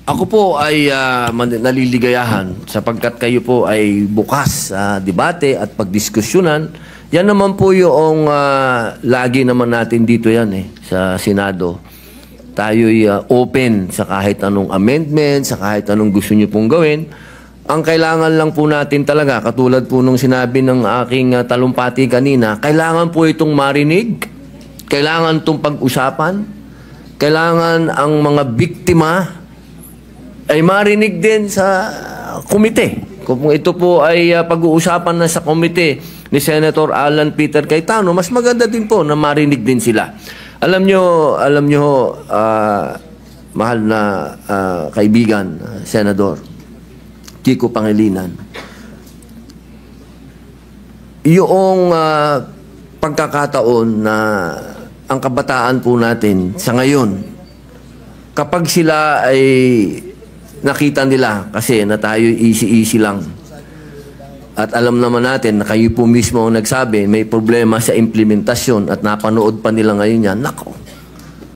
Ako po ay naliligayahan sapagkat kayo po ay bukas sa debate at pagdiskusyonan. Yan naman po yung lagi naman natin dito yan sa Senado. Tayo'y open sa kahit anong amendment, sa kahit anong gusto nyo pong gawin. Ang kailangan lang po natin talaga, katulad po nung sinabi ng aking talumpati kanina, kailangan po itong marinig, kailangan itong pag-usapan, kailangan ang mga biktima ay marinig din sa komite. Kung ito po ay pag-uusapan na sa komite ni Senator Alan Peter Cayetano, mas maganda din po na marinig din sila. Alam nyo, mahal na kaibigan, Senador Kiko Pangilinan, yung pagkakataon na ang kabataan po natin sa ngayon, kapag sila ay nakita nila kasi na tayo easy-easy lang. At alam naman natin na kayo po mismo ang nagsabi, may problema sa implementasyon at napanood pa nila ngayon yan. Nako,